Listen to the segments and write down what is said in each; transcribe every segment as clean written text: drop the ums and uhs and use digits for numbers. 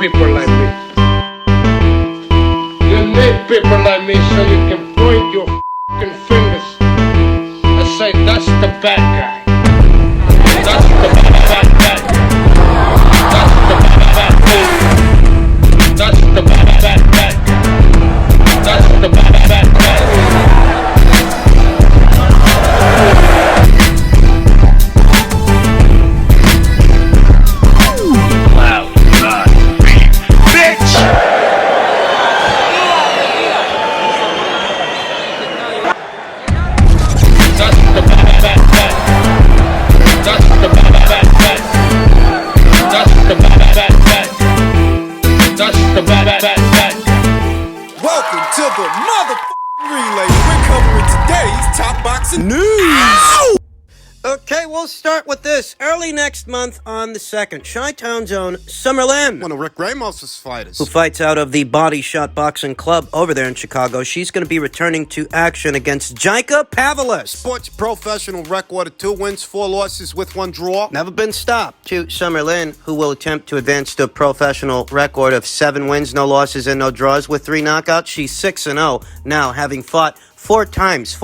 people like me. You need people like me so you can point your f***ing fingers and say, that's the bad guy. That's the bad guy. That's the bad guy. That's the bad guy. That's the bad guy. Welcome to the motherfucking relay. We're covering today's top boxing news. Ow! Okay, we'll start with this. Early next month on the 2nd, Chi-Town's own Summer Lynn, One of Rick Ramos's fighters, who fights out of the Body Shot Boxing Club over there in Chicago. She's going to be returning to action against Pavilus. Sports professional record of 2 wins, 4 losses with 1 draw. Never been stopped. To Summer Lynn, who will attempt to advance to a professional record of 7 wins, no losses, and no draws with 3 knockouts. She's 6-0 now, having fought 4 times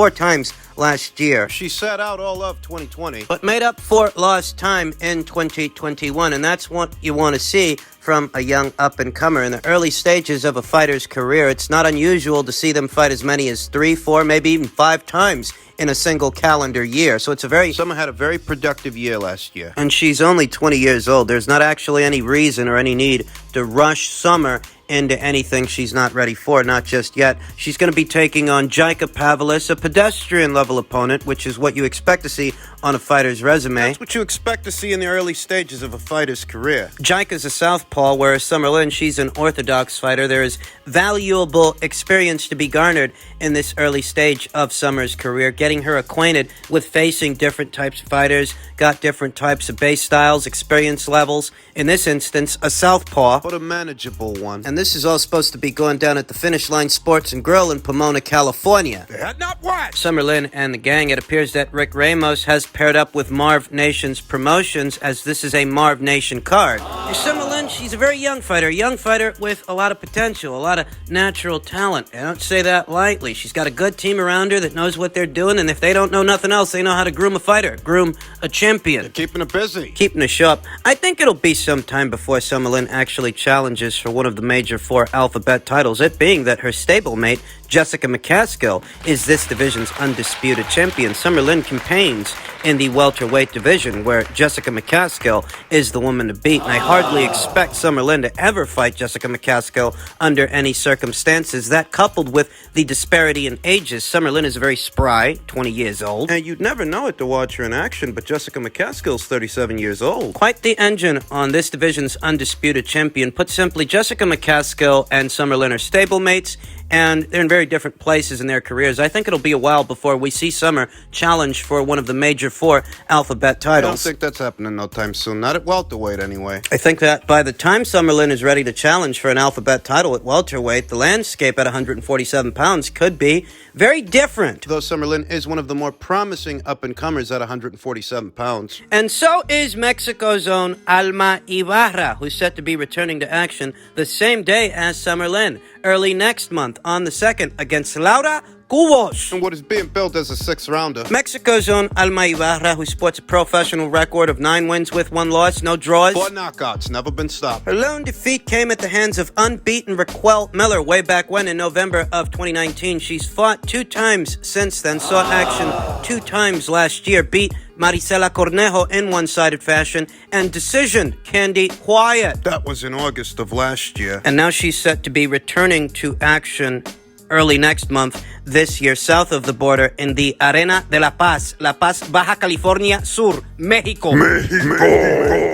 last year. She sat out all of 2020, but made up for lost time in 2021, and that's what you want to see from a young up-and-comer. In the early stages of a fighter's career, it's not unusual to see them fight as many as 3, 4, maybe even 5 times in a single calendar year. So Summer had a very productive year last year. And she's only 20 years old. There's not actually any reason or any need to rush Summer into anything she's not ready for, not just yet. She's going to be taking on Pavilus, a pedestrian-level opponent, which is what you expect to see on a fighter's resume. That's what you expect to see in the early stages of a fighter's career. Is a southpaw, whereas Summer Lynn, she's an orthodox fighter. There is valuable experience to be garnered in this early stage of Summer's career, getting her acquainted with facing different types of fighters, got different types of base styles, experience levels. In this instance, a southpaw, but a manageable one. And this is all supposed to be going down at the Finish Line Sports and Grill in Pomona, California. Not what? Summer Lynn and the gang, it appears that Rick Ramos has paired up with Marv Nation's promotions, as this is a Marv Nation card. Summer Lynn, she's a very young fighter with a lot of potential, a lot of natural talent. I don't say that lightly. She's got a good team around her that knows what they're doing, and if they don't know nothing else, they know how to groom a fighter, groom a champion. They're keeping her busy. Keeping her sharp. I think it'll be some time before Summer Lynn actually challenges for one of the major 4 alphabet titles, it being that her stablemate, Jessica McCaskill, is this division's undisputed champion. Summer Lynn campaigns in the welterweight division, where Jessica McCaskill is the woman to beat, and I hardly expect Summer Lynn to ever fight Jessica McCaskill under any circumstances. That, coupled with the disparity in ages, Summer Lynn is very spry, 20 years old. And you'd never know it to watch her in action, but Jessica McCaskill's 37 years old. Quite the engine on this division's undisputed champion. Put simply, Jessica McCaskill and Summer Lynn are stablemates, and they're in very different places in their careers. I think it'll be a while before we see Summer challenge for one of the major 4 alphabet titles. I don't think that's happening no time soon. Not at welterweight, anyway. I think that by the time Summer Lynn is ready to challenge for an alphabet title at welterweight, the landscape at 147 pounds could be very different. Though Summer Lynn is one of the more promising up-and-comers at 147 pounds. And so is Mexico's own Alma Ibarra, who's set to be returning to action the same day as Summer Lynn, early next month on the 2nd against Laura Cubos. And what is being billed as a 6th-rounder. Mexico's own Alma Ibarra, who sports a professional record of 9 wins with 1 loss, no draws. 4 knockouts, never been stopped. Her lone defeat came at the hands of unbeaten Raquel Miller way back when in November of 2019. She's fought 2 times since then, saw action 2 times last year, beat Marisela Cornejo in one-sided fashion, and decisioned Candy Wyatt. That was in August of last year. And now she's set to be returning to action early next month this year, south of the border in the Arena de La Paz, Baja California Sur, Mexico.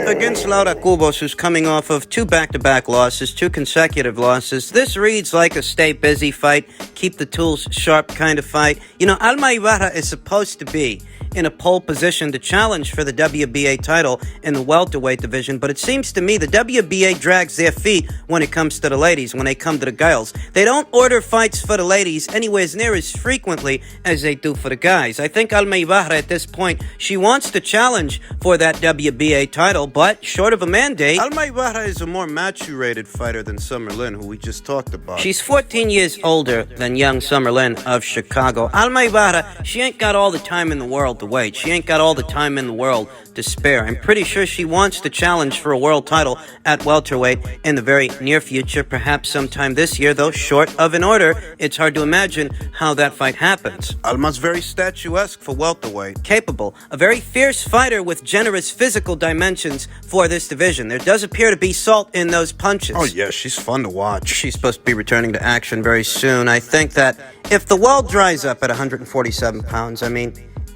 Against Laura Cubos, who's coming off of 2 back-to-back losses, 2 consecutive losses. This reads like a stay-busy fight, keep the tools sharp kind of fight. You know, Alma Ibarra is supposed to be in a pole position to challenge for the WBA title in the welterweight division, but it seems to me the WBA drags their feet when it comes to the ladies, when they come to the girls. They don't order fights for the ladies anywhere near as frequently as they do for the guys. I think Alma Ibarra at this point, she wants to challenge for that WBA title, but short of a mandate, Alma Ibarra is a more mature-rated fighter than Summer Lynn, who we just talked about. She's 14 years older than young Summer Lynn of Chicago. Alma Ibarra, she ain't got all the time in the world to wait. She ain't got all the time in the world to spare. I'm pretty sure she wants to challenge for a world title at welterweight in the very near future, perhaps sometime this year, though short of an order. It's hard to imagine how that fight happens. Alma's very statuesque for welterweight. Capable, a very fierce fighter with generous physical dimensions for this division. There does appear to be salt in those punches. Oh yeah, she's fun to watch. She's supposed to be returning to action very soon. I think that if the well dries up at 147 pounds,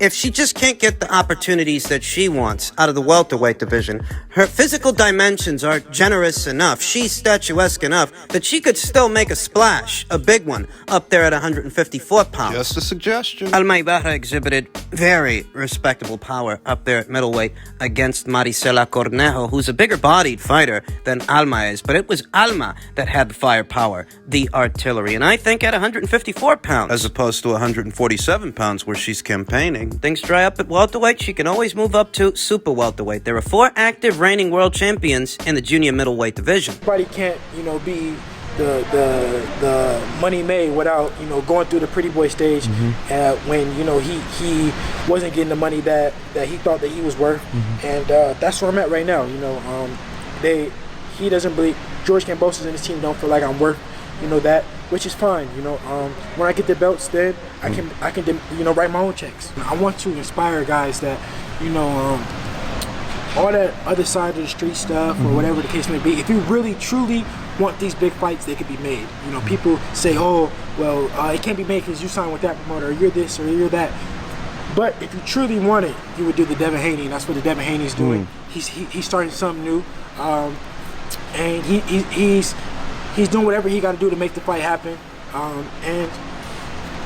if she just can't get the opportunities that she wants out of the welterweight division, her physical dimensions are generous enough, she's statuesque enough, that she could still make a splash, a big one, up there at 154 pounds. Just a suggestion. Alma Ibarra exhibited very respectable power up there at middleweight against Marisela Cornejo, who's a bigger-bodied fighter than Alma is, but it was Alma that had the firepower, the artillery, and I think at 154 pounds. As opposed to 147 pounds where she's campaigning. Things dry up at welterweight, she can always move up to super welterweight. There are 4 active reigning world champions in the junior middleweight division. Everybody can't, be the money made without, going through the pretty boy stage when, he wasn't getting the money that he thought that he was worth. And that's where I'm at right now. He doesn't believe, George Kambosos and his team don't feel like I'm worth, that, which is fine. When I get the belts, then I can write my own checks. I want to inspire guys that, all that other side of the street stuff or whatever the case may be, if you really truly want these big fights, they could be made. People say, oh, well, it can't be made because you signed with that promoter, or you're this, or you're that. But if you truly want it, you would do the Devin Haney, and that's what the Devin Haney's doing. He's starting something new, and he's doing whatever he got to do to make the fight happen, and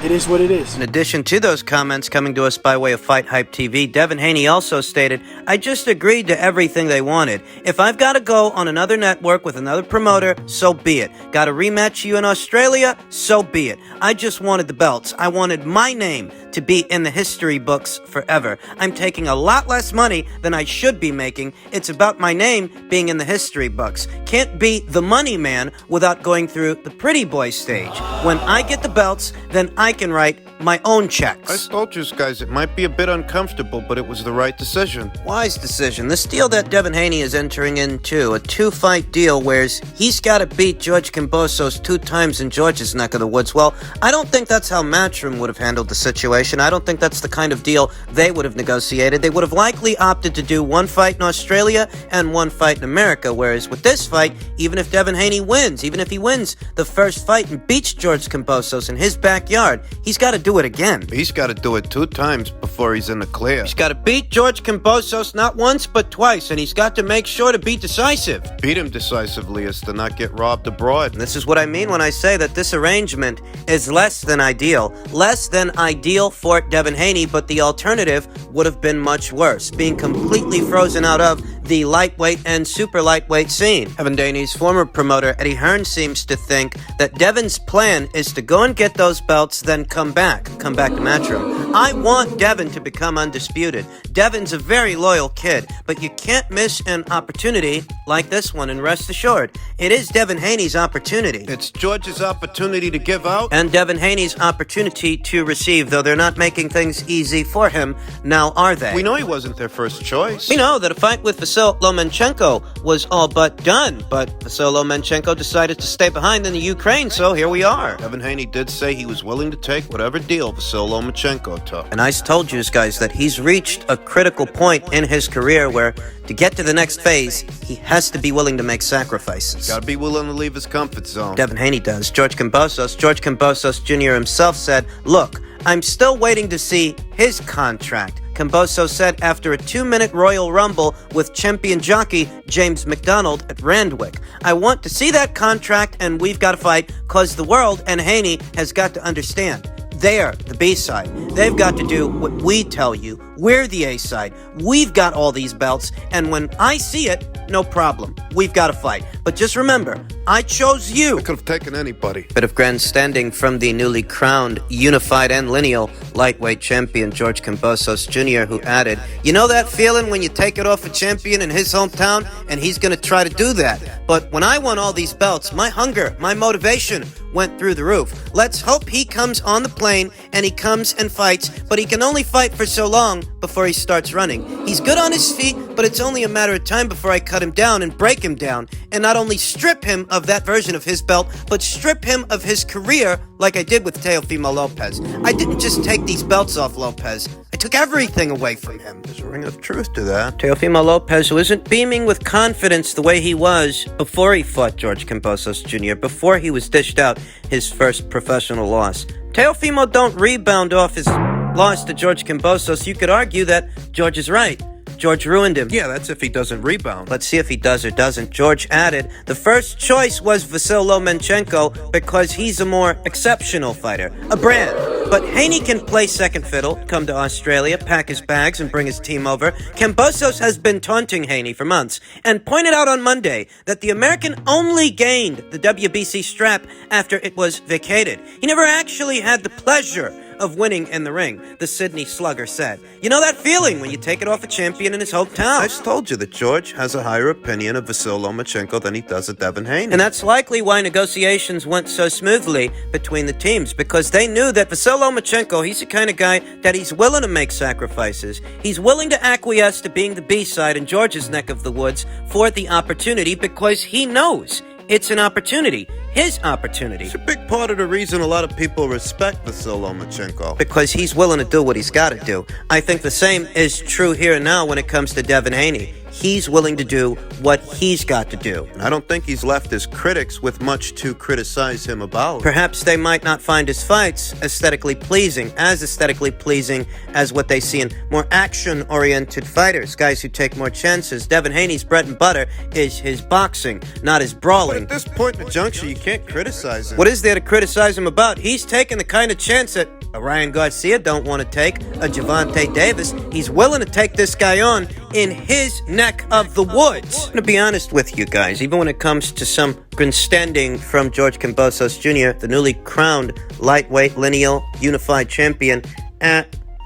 it is what it is. In addition to those comments coming to us by way of Fight Hype TV, Devin Haney also stated, I just agreed to everything they wanted. If I've got to go on another network with another promoter, so be it. Got to rematch you in Australia, so be it. I just wanted the belts. I wanted my name to be in the history books forever. I'm taking a lot less money than I should be making. It's about my name being in the history books. Can't be the money man without going through the pretty boy stage. When I get the belts, then I can write my own checks. I told you guys it might be a bit uncomfortable, but it was the right decision. Wise decision. This deal that Devin Haney is entering into, a 2-fight deal where he's got to beat George Kambosos 2 times in George's neck of the woods. Well, I don't think that's how Matchroom would have handled the situation. I don't think that's the kind of deal they would have negotiated. They would have likely opted to do 1 fight in Australia and 1 fight in America, whereas with this fight, even if Devin Haney wins, even if he wins the first fight and beats George Kambosos in his backyard, he's got to do it again. He's got to do it 2 times before he's in the clear. He's got to beat George Kambosos not once but twice, and he's got to make sure to be decisive. Beat him decisively is to not get robbed abroad. And this is what I mean when I say that this arrangement is less than ideal. Less than ideal for Devin Haney, but the alternative would have been much worse, being completely frozen out of the lightweight and super lightweight scene. Devin Haney's former promoter, Eddie Hearn, seems to think that Devin's plan is to go and get those belts, then come back to Matchroom. I want Devin to become undisputed. Devin's a very loyal kid, but you can't miss an opportunity like this one, and rest assured, it is Devin Haney's opportunity. It's George's opportunity to give out. And Devin Haney's opportunity to receive, though they're not making things easy for him, now are they? We know he wasn't their first choice. We know that a fight with Vasyl Lomachenko was all but done, but Vasyl Lomachenko decided to stay behind in the Ukraine, so here we are. Devin Haney did say he was willing to take whatever deal Vasyl Lomachenko took. And I told you guys that he's reached a critical point in his career where to get to the next phase, he has to be willing to make sacrifices. Gotta be willing to leave his comfort zone. Devin Haney does. George Kambosos Jr. himself said, look, I'm still waiting to see his contract. Kambosos said after a 2-minute Royal Rumble with champion jockey James McDonald at Randwick. I want to see that contract, and we've got to fight, cause the world and Haney has got to understand. They're the B-side. They've got to do what we tell you. We're the A-side. We've got all these belts, and when I see it, no problem. We've got to fight. But just remember, I chose you. I could have taken anybody. Bit of grandstanding from the newly crowned, unified and lineal lightweight champion George Kambosos Jr., who added, "You know that feeling when you take it off a champion in his hometown, and he's going to try to do that. But when I won all these belts, my hunger, my motivation went through the roof. Let's hope he comes on the plane and he comes and fights, but he can only fight for so long before he starts running. He's good on his feet, but it's only a matter of time before I cut him down and break him down, and not only strip him of that version of his belt, but strip him of his career like I did with Teofimo Lopez. I didn't just take these belts off Lopez. I took everything away from him." There's a ring of truth to that. Teofimo Lopez, who isn't beaming with confidence the way he was before he fought George Kambosos Jr., before he was dished out his first professional loss. Teofimo don't rebound off his loss to George Kambosos. You could argue that George is right. George ruined him. Yeah, that's if he doesn't rebound. Let's see if he does or doesn't. George added, "The first choice was Vasyl Lomachenko because he's a more exceptional fighter, a brand. But Haney can play second fiddle, come to Australia, pack his bags, and bring his team over. Kambosos has been taunting Haney for months and pointed out on Monday that the American only gained the WBC strap after it was vacated. He never actually had the pleasure of winning in the ring," the Sydney Slugger said. "You know that feeling when you take it off a champion in his hometown?" I just told you that George has a higher opinion of Vasyl Lomachenko than he does of Devin Haney. And that's likely why negotiations went so smoothly between the teams, because they knew that Vasyl Lomachenko, he's the kind of guy that he's willing to make sacrifices. He's willing to acquiesce to being the B-side in George's neck of the woods for the opportunity, because he knows it's an opportunity. His opportunity. It's a big part of the reason a lot of people respect Vasyl Lomachenko. Because he's willing to do what he's got to do. I think the same is true here and now when it comes to Devin Haney. He's willing to do what he's got to do. And I don't think he's left his critics with much to criticize him about. Perhaps they might not find his fights aesthetically pleasing as what they see in more action-oriented fighters, guys who take more chances. Devin Haney's bread and butter is his boxing, not his brawling. But at this point in the juncture, you can't criticize him. What is there to criticize him about? He's taking the kind of chance that a Ryan Garcia don't want to take, a Gervonta Davis. He's willing to take this guy on in his neck of the woods. I'm going to be honest with you guys, even when it comes to some grandstanding from George Kambosos Jr., the newly crowned lightweight lineal unified champion,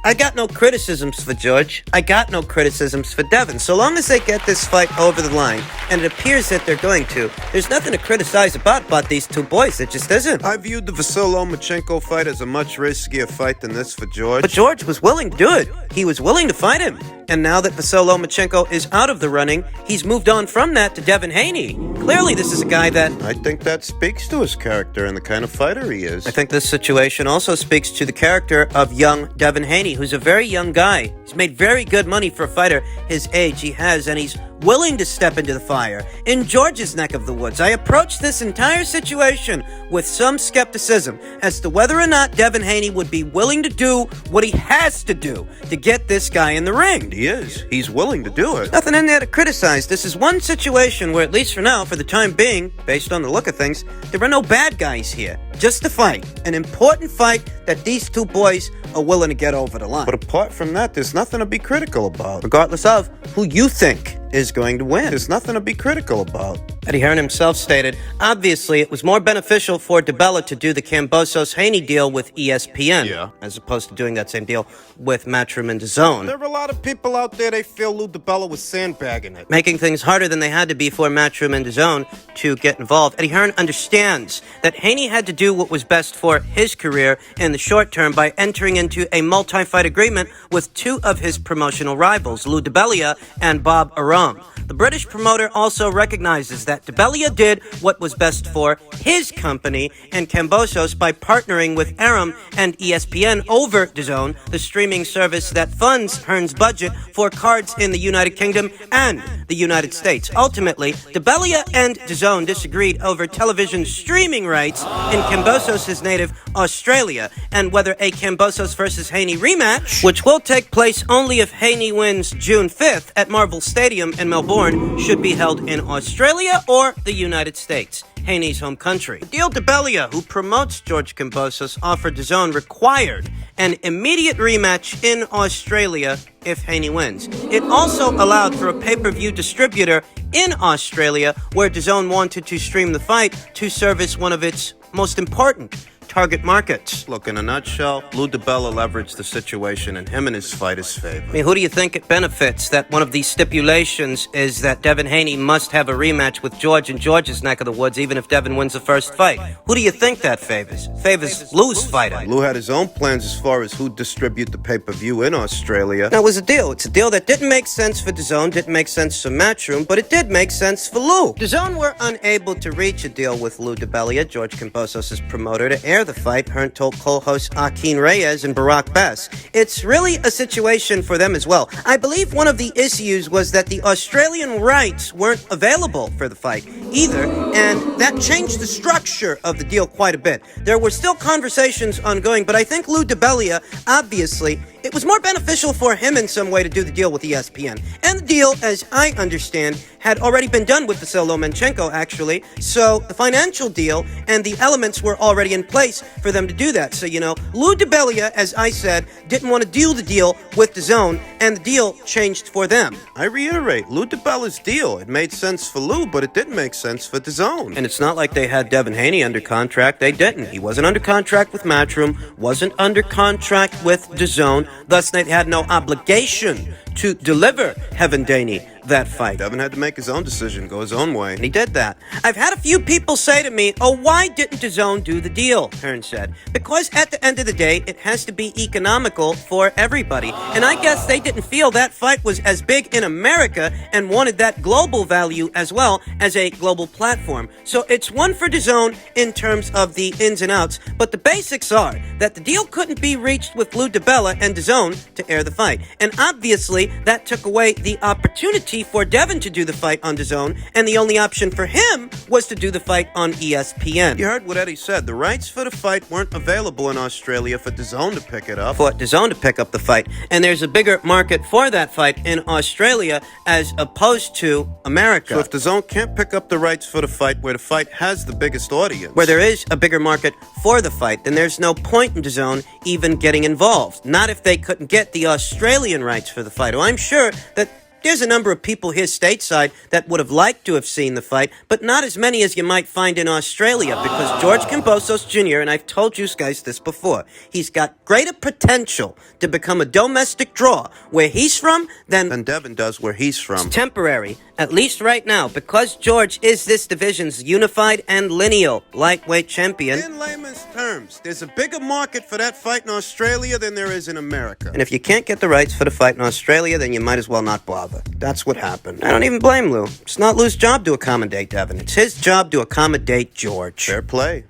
I got no criticisms for George. I got no criticisms for Devin. So long as they get this fight over the line, and it appears that they're going to, there's nothing to criticize about these two boys. It just isn't. I viewed the Vasyl Lomachenko fight as a much riskier fight than this for George. But George was willing to do it. He was willing to fight him. And now that Vasyl Lomachenko is out of the running, he's moved on from that to Devin Haney. Clearly, this is a guy that... I think that speaks to his character and the kind of fighter he is. I think this situation also speaks to the character of young Devin Haney, who's a very young guy. He's made very good money for a fighter his age he has, and he's willing to step into the fire in George's neck of the woods. I approached this entire situation with some skepticism as to whether or not Devin Haney would be willing to do what he has to do to get this guy in the ring. He is. He's willing to do it. Nothing in there to criticize. This is one situation where, at least for now, for the time being, based on the look of things, there are no bad guys here. Just a fight. An important fight that these two boys are willing to get over the line. But apart from that, there's nothing to be critical about. Regardless of who you think is going to win. There's nothing to be critical about. Eddie Hearn himself stated, obviously it was more beneficial for Dibella to do the Kambosos-Haney deal with ESPN, as opposed to doing that same deal with Matchroom and DAZN. There are a lot of people out there, they feel Lou Dibella was sandbagging it. Making things harder than they had to be for Matchroom and DAZN to get involved. Eddie Hearn understands that Haney had to do what was best for his career in the short term by entering into a multi-fight agreement with two of his promotional rivals, Lou Dibella and Bob Arum. The British promoter also recognizes that Dibella did what was best for his company and Kambosos by partnering with Arum and ESPN over DAZN, the streaming service that funds Hearn's budget for cards in the United Kingdom and the United States. Ultimately, Dibella and DAZN disagreed over television streaming rights in Kambosos' native Australia and whether a Kambosos versus Haney rematch, which will take place only if Haney wins June 5th at Marvel Stadium in Melbourne, should be held in Australia or the United States. Haney's home country. Dibella, who promotes George Kambosos, offered DAZN required an immediate rematch in Australia if Haney wins. It also allowed for a pay-per-view distributor in Australia where DAZN wanted to stream the fight to service one of its most important target markets. Look, in a nutshell, Lou Dibella leveraged the situation in him and his fighter's favor. I mean, who do you think it benefits that one of these stipulations is that Devin Haney must have a rematch with George in George's neck of the woods, even if Devin wins the first fight? Who do you think that favors? Favors Lou's fighter. Lou had his own plans as far as who'd distribute the pay-per-view in Australia. Now, it was a deal. It's a deal that didn't make sense for DAZN, didn't make sense for Matchroom, but it did make sense for Lou. DAZN were unable to reach a deal with Lou Dibella, George Kambosos' promoter, to air the fight, Hearn told co-hosts Akin Reyes and Barack Bess. It's really a situation for them as well. I believe one of the issues was that the Australian rights weren't available for the fight either, and that changed the structure of the deal quite a bit. There were still conversations ongoing, but I think Lou Dibella, obviously, it was more beneficial for him in some way to do the deal with ESPN. And the deal, as I understand, had already been done with Vasyl Lomachenko, actually. So the financial deal and the elements were already in place for them to do that. So, Lou Dibella, as I said, didn't want to do the deal with DAZN, and the deal changed for them. I reiterate, Lou Dibella's deal, it made sense for Lou, but it didn't make sense for DAZN. And it's not like they had Devin Haney under contract. They didn't. He wasn't under contract with Matchroom, wasn't under contract with DAZN. Thus, they had no obligation to deliver Devin Haney that fight. Devin had to make his own decision, go his own way. And he did that. I've had a few people say to me, oh, why didn't DAZN do the deal? Hearn said. Because at the end of the day, it has to be economical for everybody. And I guess they didn't feel that fight was as big in America and wanted that global value as well as a global platform. So it's one for DAZN in terms of the ins and outs. But the basics are that the deal couldn't be reached with Lou Dibella and DAZN to air the fight. And obviously, that took away the opportunity for Devin to do the fight on DAZN, and the only option for him was to do the fight on ESPN. You heard what Eddie said. The rights for the fight weren't available in Australia for DAZN to pick it up. For DAZN to pick up the fight. And there's a bigger market for that fight in Australia as opposed to America. So if DAZN can't pick up the rights for the fight where the fight has the biggest audience, where there is a bigger market for the fight, then there's no point in DAZN even getting involved. Not if they couldn't get the Australian rights for the fight. Well, I'm sure that there's a number of people here stateside that would have liked to have seen the fight, but not as many as you might find in Australia, because George Kambosos Jr., and I've told you guys this before, he's got greater potential to become a domestic draw where he's from than Devin does where he's from. It's temporary, at least right now, because George is this division's unified and lineal lightweight champion. In layman's terms, there's a bigger market for that fight in Australia than there is in America. And if you can't get the rights for the fight in Australia, then you might as well not bother. That's what happened. I don't even blame Lou. It's not Lou's job to accommodate Devin. It's his job to accommodate George. Fair play.